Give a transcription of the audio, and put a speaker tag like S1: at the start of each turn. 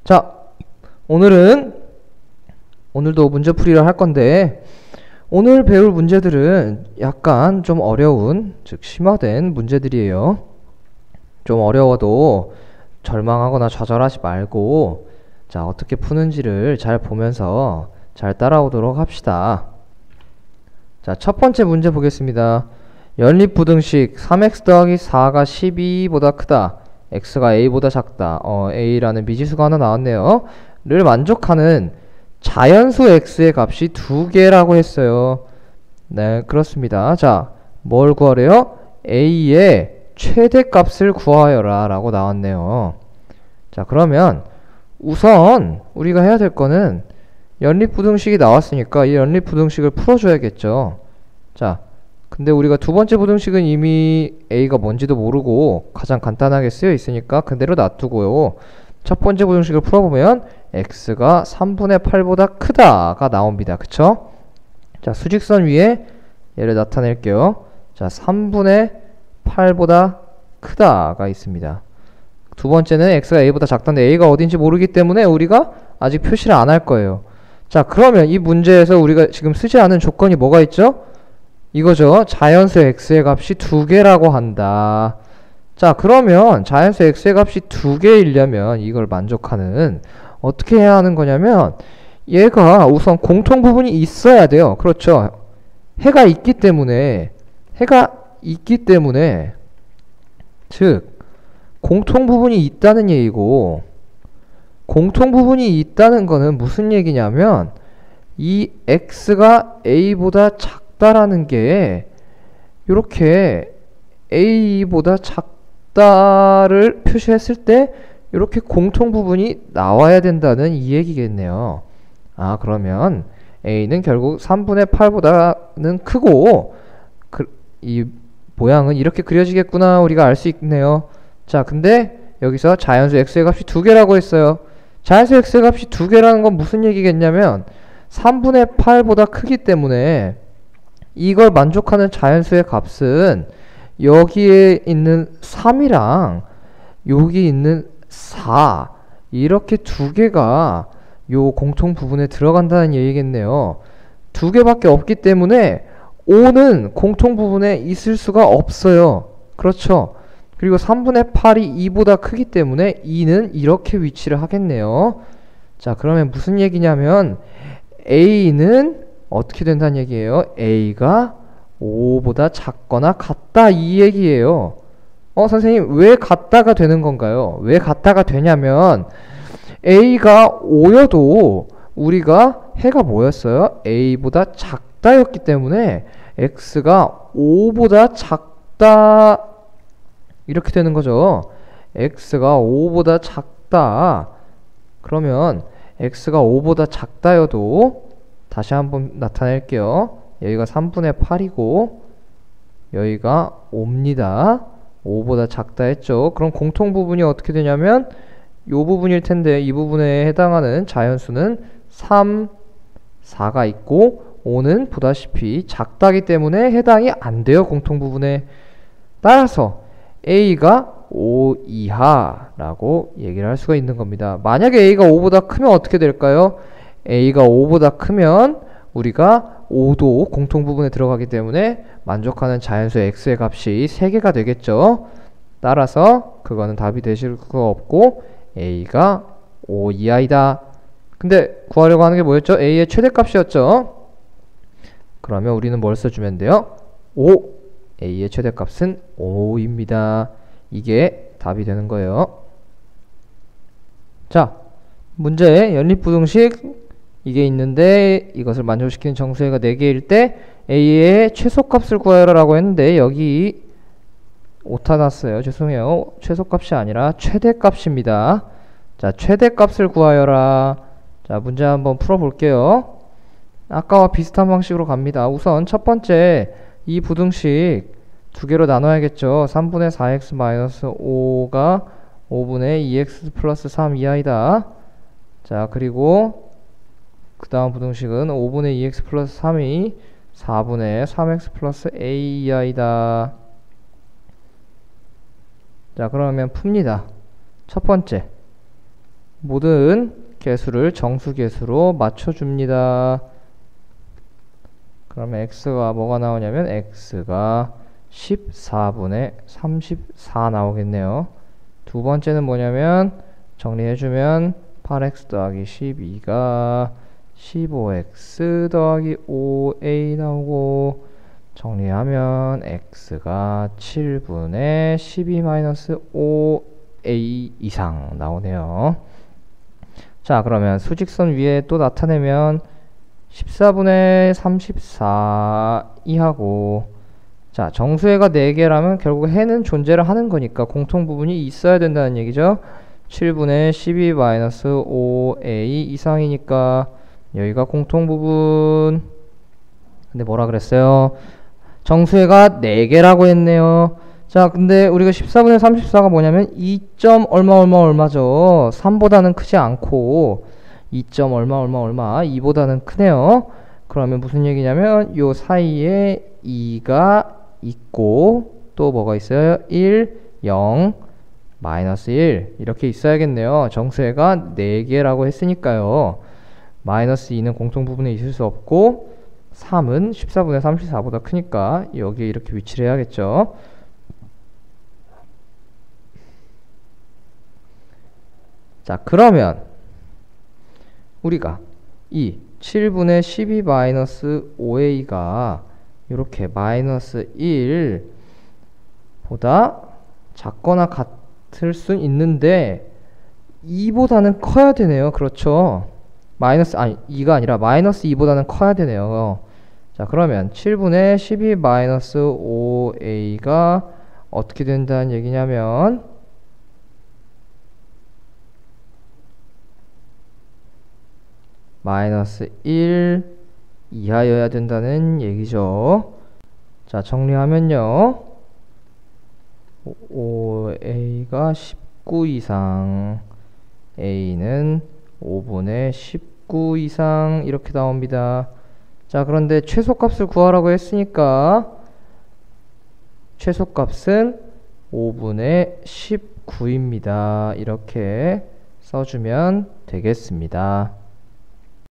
S1: 자, 오늘도 문제풀이를 할 건데, 오늘 배울 문제들은 약간 좀 어려운, 즉 심화된 문제들이에요. 좀 어려워도 절망하거나 좌절하지 말고, 자, 어떻게 푸는지를 잘 보면서 잘 따라오도록 합시다. 자, 첫 번째 문제 보겠습니다. 연립부등식 3x 더하기 4가 12보다 크다. x가 a보다 작다. a라는 미지수가 하나 나왔네요. 를 만족하는 자연수 x의 값이 두 개라고 했어요. 네, 그렇습니다. 자, 뭘 구하래요? a의 최대값을 구하여라 라고 나왔네요. 자, 그러면 우선 우리가 해야 될 거는 연립부등식이 나왔으니까 이 연립부등식을 풀어줘야겠죠. 자, 근데 우리가 두 번째 부등식은 이미 a가 뭔지도 모르고 가장 간단하게 쓰여 있으니까 그대로 놔두고요. 첫 번째 부등식을 풀어보면 x가 3분의 8보다 크다가 나옵니다. 그쵸? 자, 수직선 위에 얘를 나타낼게요. 자, 3분의 8보다 크다가 있습니다. 두 번째는 x가 a보다 작다인데 a가 어딘지 모르기 때문에 우리가 아직 표시를 안 할 거예요. 자, 그러면 이 문제에서 우리가 지금 쓰지 않은 조건이 뭐가 있죠? 이거죠. 자연수 x의 값이 두 개라고 한다. 자, 그러면 자연수 x의 값이 두 개이려면 이걸 만족하는 어떻게 해야 하는 거냐면 얘가 우선 공통 부분이 있어야 돼요. 그렇죠. 해가 있기 때문에 즉 공통 부분이 있다는 얘기고, 공통 부분이 있다는 거는 무슨 얘기냐면 이 x가 a보다 작다라는 게 이렇게 a보다 작다를 표시했을 때 이렇게 공통 부분이 나와야 된다는 이 얘기겠네요. 아, 그러면 a는 결국 3분의 8보다는 크고 이 모양은 이렇게 그려지겠구나 우리가 알 수 있네요. 자, 근데 여기서 자연수 x의 값이 두 개라고 했어요. 자연수 x의 값이 두 개라는 건 무슨 얘기겠냐면 3분의 8보다 크기 때문에 이걸 만족하는 자연수의 값은 여기에 있는 3이랑 여기 있는 4 이렇게 두 개가 요 공통 부분에 들어간다는 얘기겠네요. 두 개밖에 없기 때문에 5는 공통 부분에 있을 수가 없어요. 그렇죠? 그리고 3분의 8이 2보다 크기 때문에 2는 이렇게 위치를 하겠네요. 자, 그러면 무슨 얘기냐면 a는 어떻게 된다는 얘기예요? a가 5보다 작거나 같다 이 얘기예요. 선생님 왜 같다가 되는 건가요? 왜 같다가 되냐면 a가 5여도 우리가 해가 뭐였어요? a보다 작다였기 때문에 x가 5보다 작다 이렇게 되는 거죠. x가 5보다 작다. 그러면 x가 5보다 작다여도 다시 한번 나타낼게요. 여기가 3분의 8이고 여기가 5입니다. 5보다 작다 했죠. 그럼 공통 부분이 어떻게 되냐면 요 부분일 텐데 이 부분에 해당하는 자연수는 3, 4가 있고 5는 보다시피 작다기 때문에 해당이 안 돼요. 공통 부분에. 따라서 a가 5 이하라고 얘기를 할 수가 있는 겁니다. 만약에 a가 5보다 크면 어떻게 될까요? a가 5보다 크면 우리가 5도 공통 부분에 들어가기 때문에 만족하는 자연수 x의 값이 3개가 되겠죠. 따라서 그거는 답이 되실 수가 없고 a가 5 이하이다. 근데 구하려고 하는 게 뭐였죠? a의 최대값이었죠. 그러면 우리는 뭘 써주면 돼요? 5. a의 최대값은 5입니다. 이게 답이 되는 거예요. 자, 문제 연립부등식 이게 있는데 이것을 만족시키는 정수해가 4개일 때 a의 최소값을 구하여라 라고 했는데 여기 오타 났어요. 죄송해요. 최소값이 아니라 최대값입니다. 자, 최대값을 구하여라. 자, 문제 한번 풀어볼게요. 아까와 비슷한 방식으로 갑니다. 우선 첫 번째 이 부등식 두 개로 나눠야겠죠. 3분의 4x 마이너스 5가 5분의 2x 플러스 3 이하이다. 자, 그리고 그 다음 부등식은 5분의 2x 플러스 3이 4분의 3x 플러스 a 이하이다. 자, 그러면 풉니다. 첫 번째 모든 개수를 정수개수로 맞춰줍니다. 그러면 x가 뭐가 나오냐면 x가 14분의 34 나오겠네요. 두 번째는 뭐냐면 정리해주면 8x 더하기 12가 15x 더하기 5a 나오고, 정리하면 x가 7분의 12-5a 이상 나오네요. 자, 그러면 수직선 위에 또 나타내면 14분의 34 이하고, 자, 정수해가 4개라면 결국 해는 존재를 하는 거니까 공통부분이 있어야 된다는 얘기죠. 7분의 12-5a 이상이니까 여기가 공통부분. 근데 뭐라 그랬어요? 정수해가 4개라고 했네요. 자, 근데 우리가 14분의 34가 뭐냐면 2. 얼마죠? 3보다는 크지 않고 2. 얼마 2보다는 크네요. 그러면 무슨 얘기냐면 요 사이에 2가 있고 또 뭐가 있어요? 1, 0, 마이너스 1 이렇게 있어야겠네요. 정수해가 4개라고 했으니까요. 마이너스 2는 공통부분에 있을 수 없고 3은 14분의 34보다 크니까 여기에 이렇게 위치를 해야겠죠. 자, 그러면 우리가 이 7분의 12-5a가 이렇게 마이너스 1보다 작거나 같을 수 있는데 2보다는 커야 되네요. 그렇죠? 2가 아니라 마이너스 2보다는 커야 되네요. 자, 그러면 7분의 12-5a가 어떻게 된다는 얘기냐면 마이너스 1 이하여야 된다는 얘기죠. 자, 정리하면요. 5a가 19 이상, a는 5분의 19 이상 이렇게 나옵니다. 자, 그런데 최소값을 구하라고 했으니까 최소값은 5분의 19입니다. 이렇게 써주면 되겠습니다.